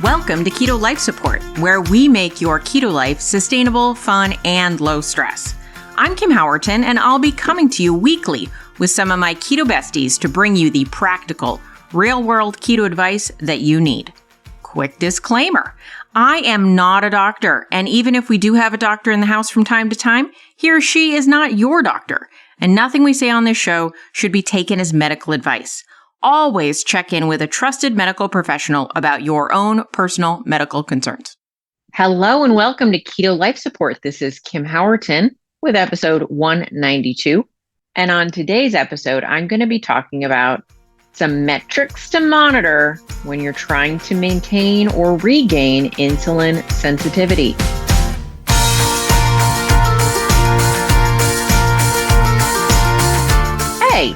Welcome to Keto Life Support, where we make your keto life sustainable, fun, and low stress. I'm Kim Howerton, and I'll be coming to you weekly with some of my keto besties to bring you the practical, real-world keto advice that you need. Quick disclaimer, I am not a doctor, and even if we do have a doctor in the house from time to time, he or she is not your doctor, and nothing we say on this show should be taken as medical advice. Always check in with a trusted medical professional about your own personal medical concerns. Hello and welcome to Keto Life Support. This is Kim Howerton with episode 192. And on today's episode, I'm going to be talking about some metrics to monitor when you're trying to maintain or regain insulin sensitivity. Hey,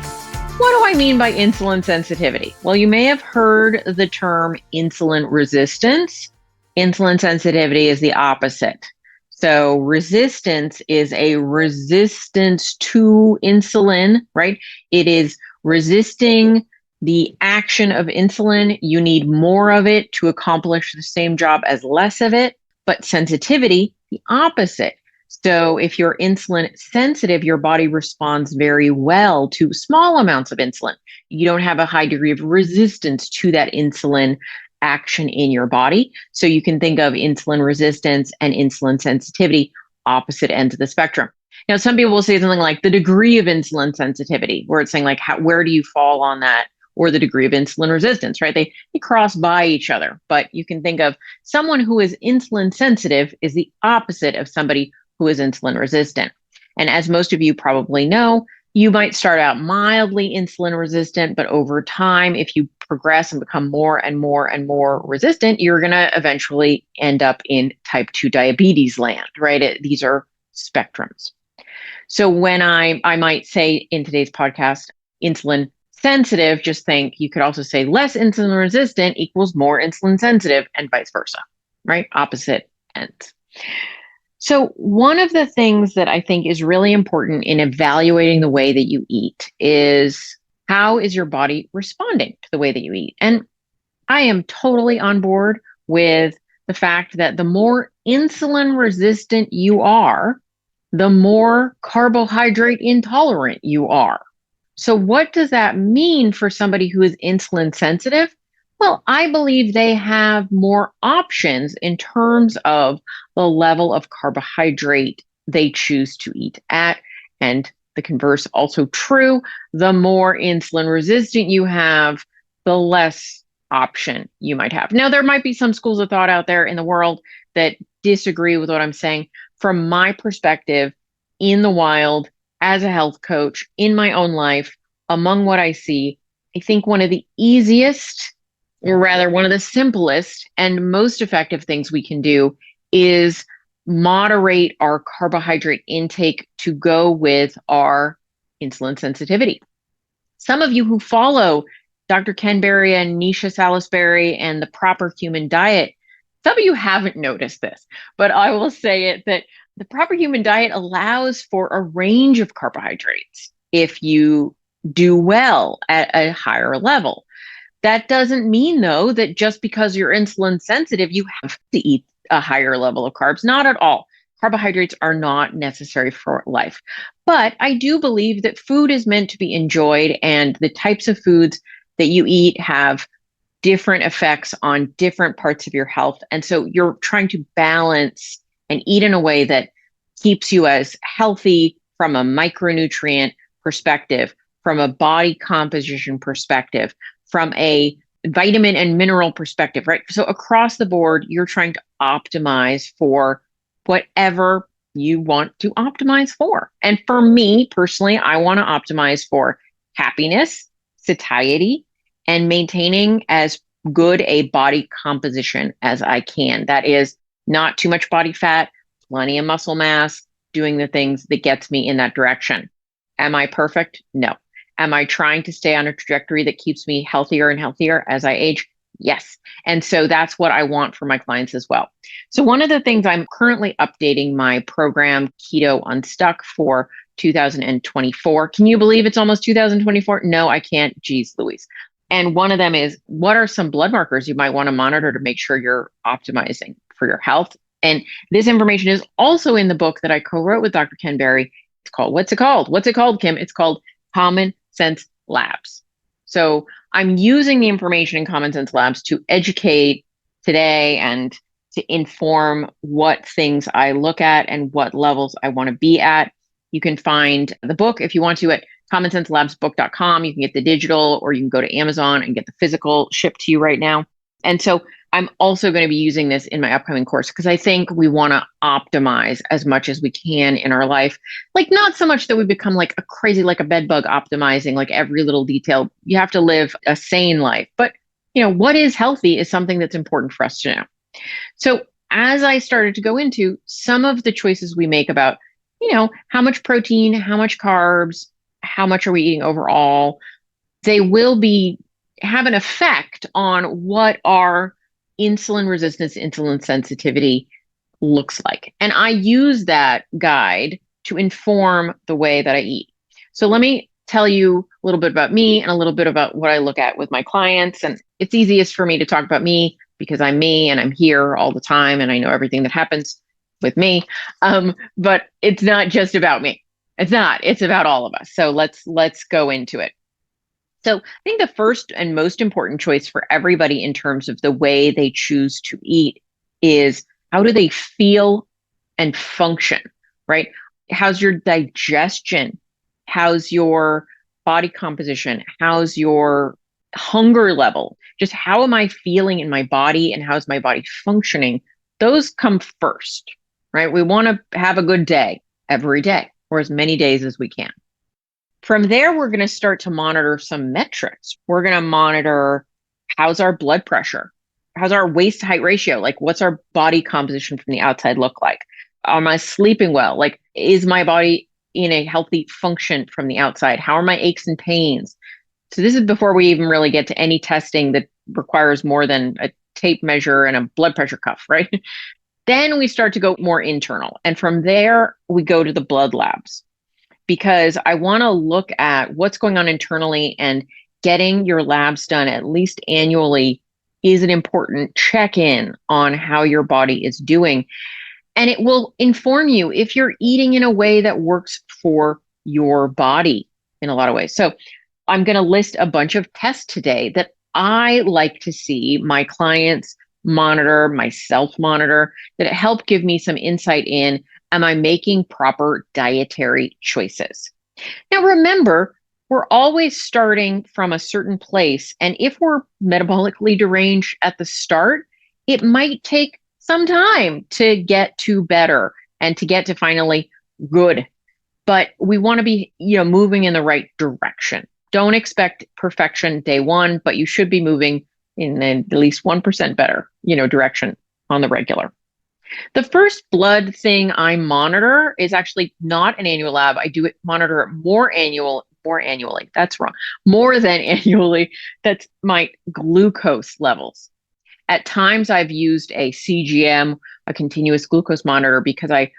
what do I mean by insulin sensitivity? Well, you may have heard the term insulin resistance. Insulin sensitivity is the opposite. So resistance is a resistance to insulin, right? It is resisting the action of insulin. You need more of it to accomplish the same job as less of it. But sensitivity, the opposite. So if you're insulin sensitive, your body responds very well to small amounts of insulin. You don't have a high degree of resistance to that insulin action in your body. So you can think of insulin resistance and insulin sensitivity, opposite ends of the spectrum. Now, some people will say something like the degree of insulin sensitivity, where it's saying like, where do you fall on that? Or the degree of insulin resistance, right? They cross by each other, but you can think of someone who is insulin sensitive is the opposite of somebody who is insulin resistant. And as most of you probably know, you might start out mildly insulin resistant, but over time, if you progress and become more and more and more resistant, you're going to eventually end up in type 2 diabetes land, right? These are spectrums. So when I might say in today's podcast, insulin sensitive, just think you could also say less insulin resistant equals more insulin sensitive and vice versa, right? Opposite ends. So one of the things that I think is really important in evaluating the way that you eat is how is your body responding to the way that you eat? And I am totally on board with the fact that the more insulin resistant you are, the more carbohydrate intolerant you are. So what does that mean for somebody who is insulin sensitive? Well, I believe they have more options in terms of the level of carbohydrate they choose to eat at. And the converse also true. The more insulin resistant you have, the less option you might have. Now, there might be some schools of thought out there in the world that disagree with what I'm saying. From my perspective, in the wild, as a health coach, in my own life, among what I see, I think one of the easiest, or rather one of the simplest and most effective things we can do is moderate our carbohydrate intake to go with our insulin sensitivity. Some of you who follow Dr. Ken Berry and Nisha Salisbury and the Proper Human Diet, some of you haven't noticed this, but I will say it that the Proper Human Diet allows for a range of carbohydrates if you do well at a higher level. That doesn't mean, though, that just because you're insulin sensitive, you have to eat a higher level of carbs. Not at all. Carbohydrates are not necessary for life. But I do believe that food is meant to be enjoyed, and the types of foods that you eat have different effects on different parts of your health. And so you're trying to balance and eat in a way that keeps you as healthy from a micronutrient perspective, from a body composition perspective, from a vitamin and mineral perspective, right? So across the board, you're trying to optimize for whatever you want to optimize for. And for me personally, I want to optimize for happiness, satiety, and maintaining as good a body composition as I can. That is not too much body fat, plenty of muscle mass, doing the things that gets me in that direction. Am I perfect? No. Am I trying to stay on a trajectory that keeps me healthier and healthier as I age? Yes. And so that's what I want for my clients as well. So one of the things I'm currently updating my program, Keto Unstuck, for 2024. Can you believe it's almost 2024? No, I can't. Geez, Louise. And one of them is, what are some blood markers you might want to monitor to make sure you're optimizing for your health? And this information is also in the book that I co-wrote with Dr. Ken Berry. It's called, what's it called? What's it called, Kim? It's called Common Sense Labs. So I'm using the information in Common Sense Labs to educate today and to inform what things I look at and what levels I want to be at. You can find the book if you want to at commonsenselabsbook.com. You can get the digital, or you can go to Amazon and get the physical shipped to you right now. And so I'm also going to be using this in my upcoming course because I think we want to optimize as much as we can in our life. Like, not so much that we become like a crazy, like a bed bug optimizing like every little detail. You have to live a sane life. But, what is healthy is something that's important for us to know. So as I started to go into some of the choices we make about, how much protein, how much carbs, how much are we eating overall, they will have an effect on what our insulin resistance, insulin sensitivity looks like. And I use that guide to inform the way that I eat. So let me tell you a little bit about me and a little bit about what I look at with my clients. And it's easiest for me to talk about me because I'm me and I'm here all the time and I know everything that happens with me. But it's not just about me. It's not. It's about all of us. So let's go into it. So I think the first and most important choice for everybody in terms of the way they choose to eat is, how do they feel and function, right? How's your digestion? How's your body composition? How's your hunger level? Just how am I feeling in my body and how's my body functioning? Those come first, right? We want to have a good day every day, or as many days as we can. From there, we're going to start to monitor some metrics. We're going to monitor, how's our blood pressure? How's our waist to height ratio? Like, what's our body composition from the outside look like? Am I sleeping well? Like, is my body in a healthy function from the outside? How are my aches and pains? So this is before we even really get to any testing that requires more than a tape measure and a blood pressure cuff, right? Then we start to go more internal. And from there, we go to the blood labs, because I want to look at what's going on internally, and getting your labs done at least annually is an important check-in on how your body is doing. And it will inform you if you're eating in a way that works for your body in a lot of ways. So I'm going to list a bunch of tests today that I like to see my clients monitor, myself monitor, that help give me some insight in, am I making proper dietary choices? Now, remember, we're always starting from a certain place. And if we're metabolically deranged at the start, it might take some time to get to better and to get to finally good. But we want to be, moving in the right direction. Don't expect perfection day one, but you should be moving in at least 1% better, direction on the regular. The first blood thing I monitor is actually not an annual lab. I do monitor it more annually. That's wrong. More than annually. That's my glucose levels. At times I've used a CGM, a continuous glucose monitor, because I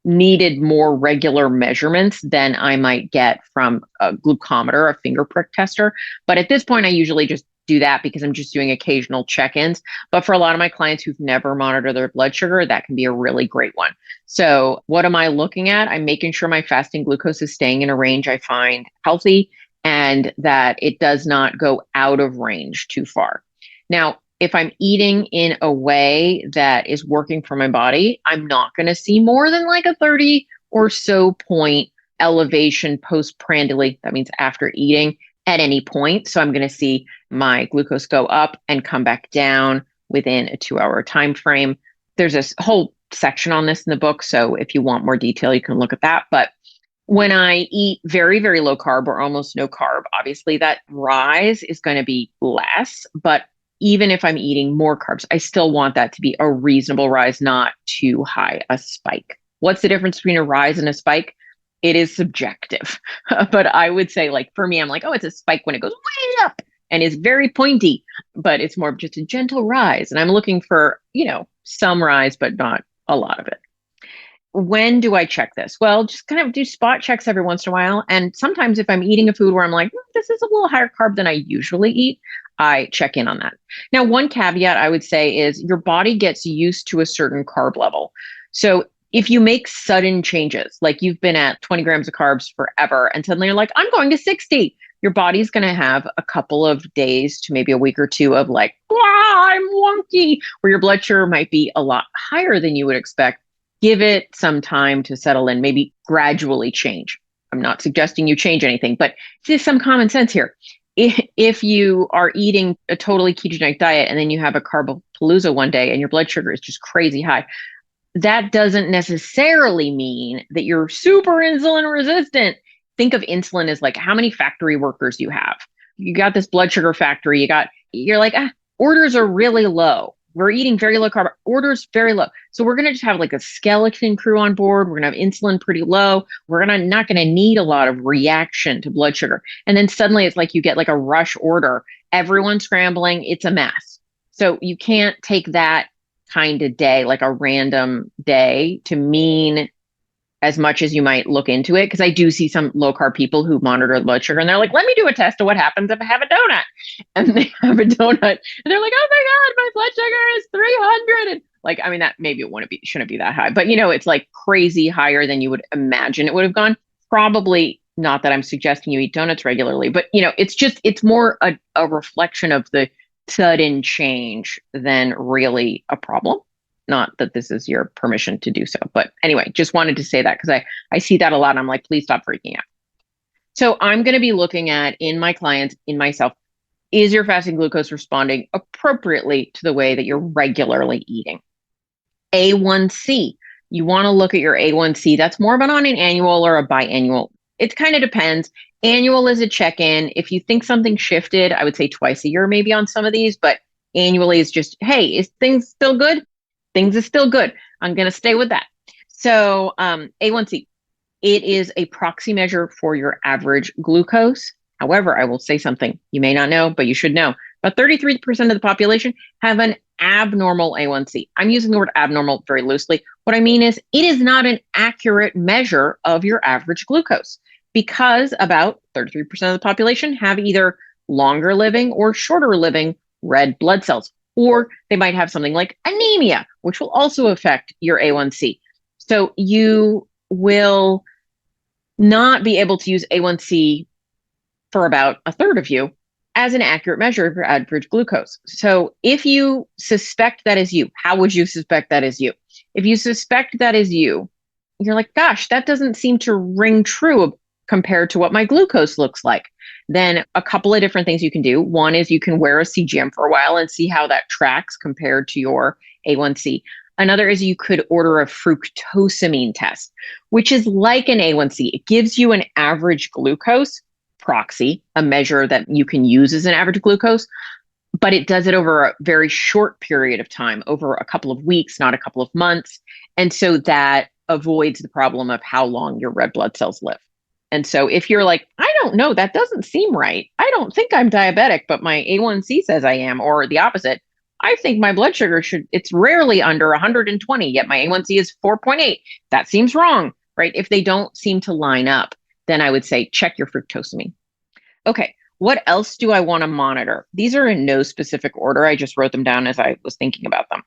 needed more regular measurements than I might get from a glucometer, a finger prick tester. But at this point, I usually just do that because I'm just doing occasional check-ins. But for a lot of my clients who've never monitored their blood sugar, that can be a really great one. So what am I looking at? I'm making sure my fasting glucose is staying in a range I find healthy and that it does not go out of range too far. Now, if I'm eating in a way that is working for my body, I'm not going to see more than like a 30 or so point elevation postprandially. That means after eating at any point. So I'm going to see my glucose go up and come back down within a 2-hour time frame. There's a whole section on this in the book. So if you want more detail, you can look at that. But when I eat very, very low carb or almost no carb, obviously that rise is going to be less. But even if I'm eating more carbs, I still want that to be a reasonable rise, not too high a spike. What's the difference between a rise and a spike? It is subjective. But I would say, like, for me, I'm like, oh, it's a spike when it goes way up and is very pointy, but it's more of just a gentle rise. And I'm looking for, some rise, but not a lot of it. when do I check this? Well, just kind of do spot checks every once in a while. And sometimes if I'm eating a food where I'm like, this is a little higher carb than I usually eat, I check in on that. Now, one caveat I would say is your body gets used to a certain carb level. So if you make sudden changes, like you've been at 20 grams of carbs forever, and suddenly you're like, I'm going to 60, your body's going to have a couple of days to maybe a week or two of like, I'm wonky, where your blood sugar might be a lot higher than you would expect. Give it some time to settle in, maybe gradually change. I'm not suggesting you change anything, but just some common sense here. If you are eating a totally ketogenic diet and then you have a Carbapalooza one day and your blood sugar is just crazy high, that doesn't necessarily mean that you're super insulin resistant. Think of insulin as like how many factory workers you have. You got this blood sugar factory, you're like, orders are really low. We're eating very low carb, orders very low. So we're going to just have like a skeleton crew on board. We're going to have insulin pretty low. We're not going to need a lot of reaction to blood sugar. And then suddenly it's like you get like a rush order. Everyone's scrambling. It's a mess. So you can't take that kind of day, like a random day, to mean as much as you might look into it. Because I do see some low carb people who monitor blood sugar and they're like, let me do a test of what happens if I have a donut. And they have a donut and they're like, oh my God, my blood sugar is 300. And like, I mean, that maybe shouldn't be that high, but it's like crazy higher than you would imagine it would have gone. Probably not that I'm suggesting you eat donuts regularly, but it's more a reflection of the sudden change than really a problem. Not that this is your permission to do so, but anyway, just wanted to say that because I see that a lot. And I'm like, please stop freaking out. So I'm going to be looking at, in my clients, in myself, is your fasting glucose responding appropriately to the way that you're regularly eating? A1C, you want to look at your A1C. That's more of on an annual or a biannual. It kind of depends. Annual is a check-in. If you think something shifted, I would say twice a year maybe on some of these, but annually is just, hey, is things still good? Things are still good. I'm going to stay with that. So A1C, it is a proxy measure for your average glucose. However, I will say something you may not know, but you should know. About 33% of the population have an abnormal A1C. I'm using the word abnormal very loosely. What I mean is it is not an accurate measure of your average glucose because about 33% of the population have either longer living or shorter living red blood cells. Or they might have something like anemia, which will also affect your A1C. So you will not be able to use A1C for about a third of you as an accurate measure of your average glucose. So if you suspect that is you, how would you suspect that is you? If you suspect that is you, you're like, gosh, that doesn't seem to ring true compared to what my glucose looks like. Then a couple of different things you can do. One is you can wear a CGM for a while and see how that tracks compared to your A1C. Another is you could order a fructosamine test, which is like an A1C. It gives you an average glucose proxy, a measure that you can use as an average glucose, but it does it over a very short period of time, over a couple of weeks, not a couple of months. And so that avoids the problem of how long your red blood cells live. And so if you're like, I don't know, that doesn't seem right. I don't think I'm diabetic, but my A1C says I am, or the opposite. I think my blood sugar it's rarely under 120, yet my A1C is 4.8. That seems wrong, right? If they don't seem to line up, then I would say check your fructosamine. Okay, what else do I want to monitor? These are in no specific order. I just wrote them down as I was thinking about them.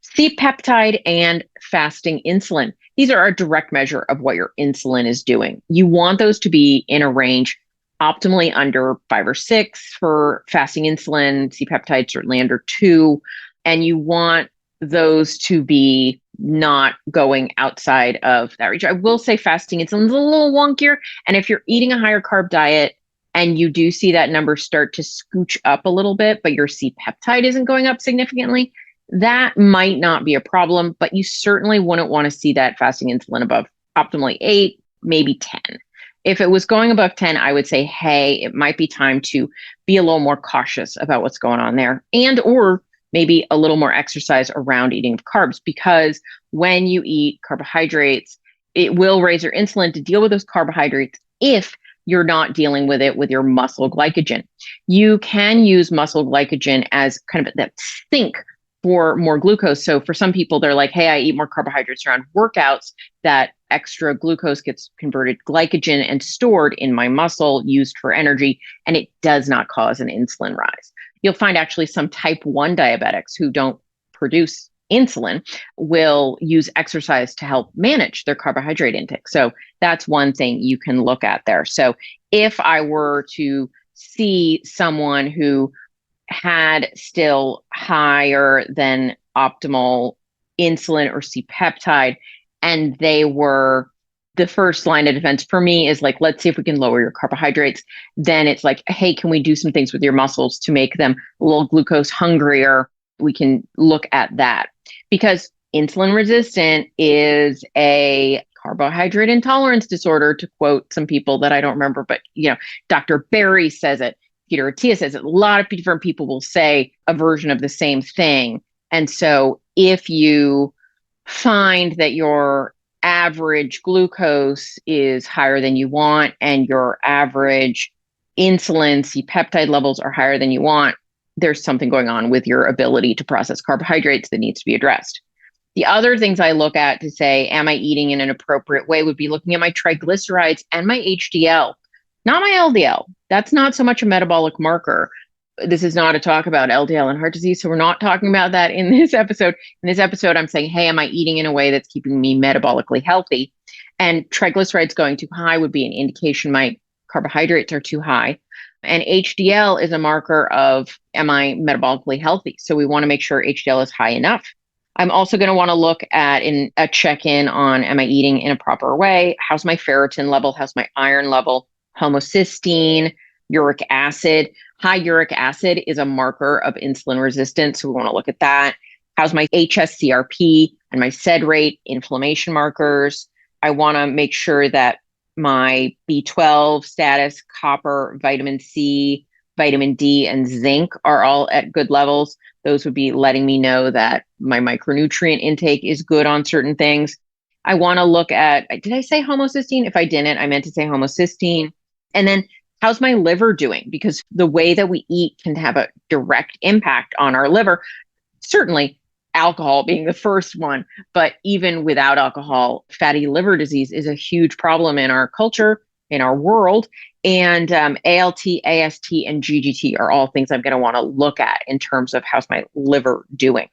C-peptide and fasting insulin. These are a direct measure of what your insulin is doing. You want those to be in a range optimally under 5 or 6 for fasting insulin, C-peptide certainly under 2, and you want those to be not going outside of that range. I will say fasting insulin is a little wonkier, and if you're eating a higher carb diet and you do see that number start to scooch up a little bit, but your C-peptide isn't going up significantly, that might not be a problem, but you certainly wouldn't want to see that fasting insulin above optimally 8, maybe 10. If it was going above 10, I would say, hey, it might be time to be a little more cautious about what's going on there, and or maybe a little more exercise around eating carbs, because when you eat carbohydrates, it will raise your insulin to deal with those carbohydrates if you're not dealing with it with your muscle glycogen. You can use muscle glycogen as kind of that sink for more glucose. So for some people, they're like, hey, I eat more carbohydrates around workouts. That extra glucose gets converted glycogen and stored in my muscle, used for energy, and it does not cause an insulin rise. You'll find actually some type 1 diabetics who don't produce insulin will use exercise to help manage their carbohydrate intake. So that's one thing you can look at there. So if I were to see someone who had still higher than optimal insulin or C-peptide, and they were the first line of defense for me is like, let's see if we can lower your carbohydrates. Then it's like, hey, can we do some things with your muscles to make them a little glucose hungrier? We can look at that because insulin resistant is a carbohydrate intolerance disorder, to quote some people that I don't remember, but Dr. Berry says it. Peter Attia says it. A lot of different people will say a version of the same thing. And so if you find that your average glucose is higher than you want and your average insulin C-peptide levels are higher than you want, there's something going on with your ability to process carbohydrates that needs to be addressed. The other things I look at to say, am I eating in an appropriate way, would be looking at my triglycerides and my HDL, not my LDL. That's not so much a metabolic marker. This is not a talk about LDL and heart disease, so we're not talking about that in this episode. In this episode, I'm saying, hey, am I eating in a way that's keeping me metabolically healthy? And triglycerides going too high would be an indication my carbohydrates are too high. And HDL is a marker of, am I metabolically healthy? So we want to make sure HDL is high enough. I'm also going to want to look at a check-in on, am I eating in a proper way? How's my ferritin level? How's my iron level? Homocysteine, uric acid. High uric acid is a marker of insulin resistance, so we want to look at that. How's my HSCRP and my SED rate, inflammation markers? I want to make sure that my B12 status, copper, vitamin C, vitamin D, and zinc are all at good levels. Those would be letting me know that my micronutrient intake is good on certain things. I want to look at, did I say homocysteine? If I didn't, I meant to say homocysteine. And then how's my liver doing? Because the way that we eat can have a direct impact on our liver. Certainly alcohol being the first one, but even without alcohol, fatty liver disease is a huge problem in our culture, in our world. And ALT, AST, and GGT are all things I'm going to want to look at in terms of how's my liver doing.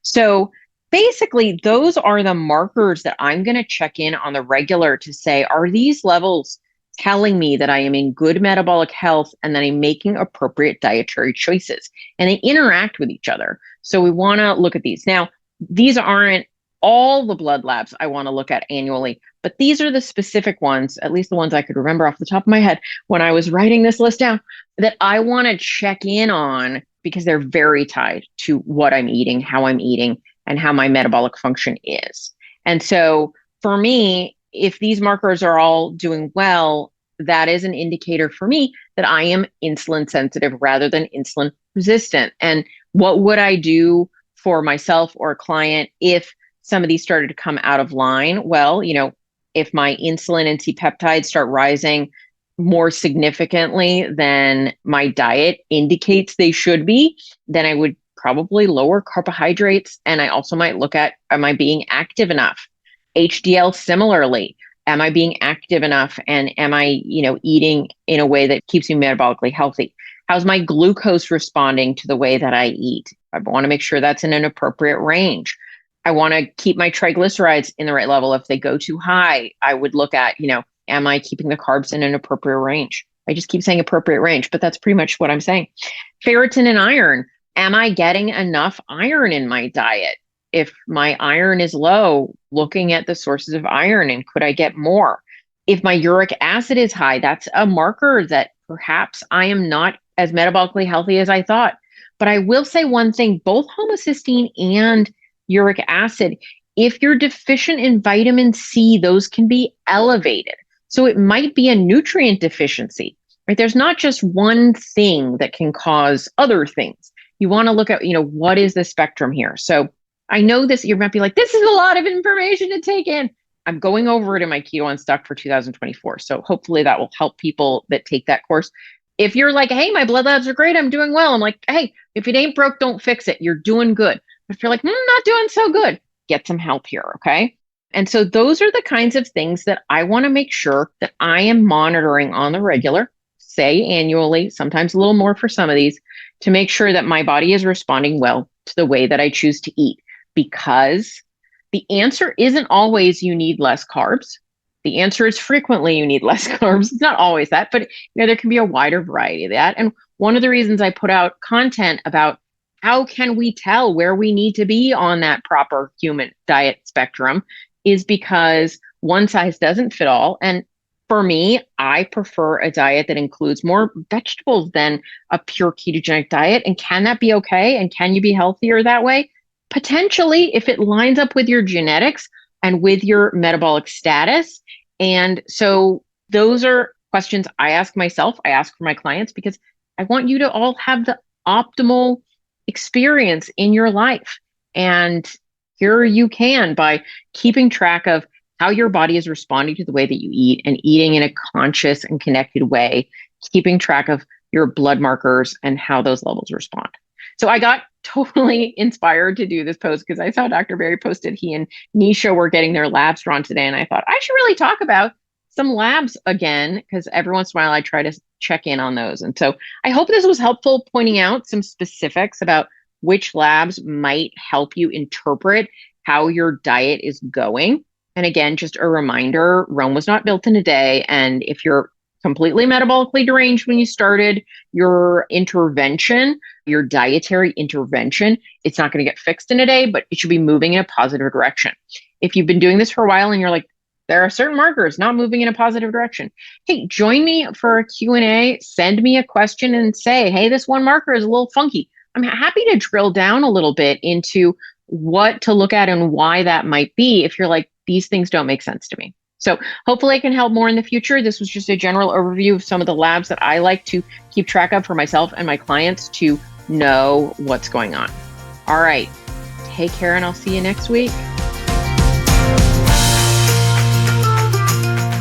So basically, those are the markers that I'm going to check in on the regular to say, are these levels telling me that I am in good metabolic health and that I'm making appropriate dietary choices? And they interact with each other. So we want to look at these. Now, these aren't all the blood labs I want to look at annually, but these are the specific ones, at least the ones I could remember off the top of my head when I was writing this list down, that I want to check in on because they're very tied to what I'm eating, how I'm eating, and how my metabolic function is. And so for me, if these markers are all doing well, that is an indicator for me that I am insulin sensitive rather than insulin resistant. And what would I do for myself or a client if some of these started to come out of line? Well, if my insulin and C-peptides start rising more significantly than my diet indicates they should be, then I would probably lower carbohydrates. And I also might look at, am I being active enough? HDL similarly, am I being active enough? And am I, eating in a way that keeps me metabolically healthy? How's my glucose responding to the way that I eat? I want to make sure that's in an appropriate range. I want to keep my triglycerides in the right level. If they go too high, I would look at, am I keeping the carbs in an appropriate range? I just keep saying appropriate range, but that's pretty much what I'm saying. Ferritin and iron. Am I getting enough iron in my diet? If my iron is low, looking at the sources of iron and could I get more? If my uric acid is high, that's a marker that perhaps I am not as metabolically healthy as I thought. But I will say one thing, both homocysteine and uric acid, if you're deficient in vitamin C, those can be elevated. So it might be a nutrient deficiency, right? There's not just one thing that can cause other things. You want to look at, what is the spectrum here? So I know this, you might be like, this is a lot of information to take in. I'm going over it in my Keto Unstuck for 2024. So hopefully that will help people that take that course. If you're like, hey, my blood labs are great, I'm doing well. I'm like, hey, if it ain't broke, don't fix it. You're doing good. But if you're like, not doing so good, get some help here. Okay. And so those are the kinds of things that I want to make sure that I am monitoring on the regular, say annually, sometimes a little more for some of these, to make sure that my body is responding well to the way that I choose to eat. Because the answer isn't always you need less carbs. The answer is frequently you need less carbs. It's not always that, but there can be a wider variety of that. And one of the reasons I put out content about how can we tell where we need to be on that proper human diet spectrum is because one size doesn't fit all. And for me, I prefer a diet that includes more vegetables than a pure ketogenic diet. And can that be okay? And can you be healthier that way? Potentially, if it lines up with your genetics and with your metabolic status. And so those are questions I ask myself, I ask for my clients, because I want you to all have the optimal experience in your life. And here you can by keeping track of how your body is responding to the way that you eat and eating in a conscious and connected way, keeping track of your blood markers and how those levels respond. So I got totally inspired to do this post because I saw Dr. Berry posted he and Nisha were getting their labs drawn today. And I thought I should really talk about some labs again, because every once in a while I try to check in on those. And so I hope this was helpful pointing out some specifics about which labs might help you interpret how your diet is going. And again, just a reminder, Rome was not built in a day. And if you're completely metabolically deranged when you started your intervention, your dietary intervention, it's not going to get fixed in a day, but it should be moving in a positive direction. If you've been doing this for a while and you're like, there are certain markers not moving in a positive direction, hey, join me for a Q&A, send me a question and say, hey, this one marker is a little funky. I'm happy to drill down a little bit into what to look at and why that might be if you're like, these things don't make sense to me. So hopefully I can help more in the future. This was just a general overview of some of the labs that I like to keep track of for myself and my clients to know what's going on. All right, take care and I'll see you next week.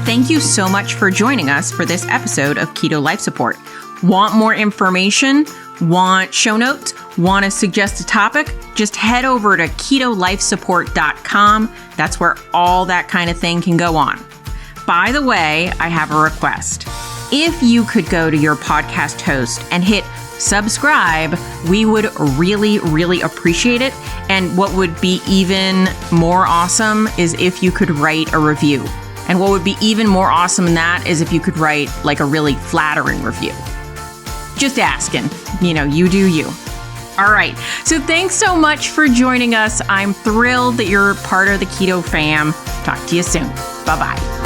Thank you so much for joining us for this episode of Keto Life Support. Want more information? Want show notes? Want to suggest a topic? Just head over to ketolifesupport.com. That's where all that kind of thing can go on. By the way, I have a request. If you could go to your podcast host and hit subscribe, we would really, really appreciate it. And what would be even more awesome is if you could write a review. And what would be even more awesome than that is if you could write like a really flattering review. Just asking, you do you. All right. So thanks so much for joining us. I'm thrilled that you're part of the Keto fam. Talk to you soon. Bye-bye.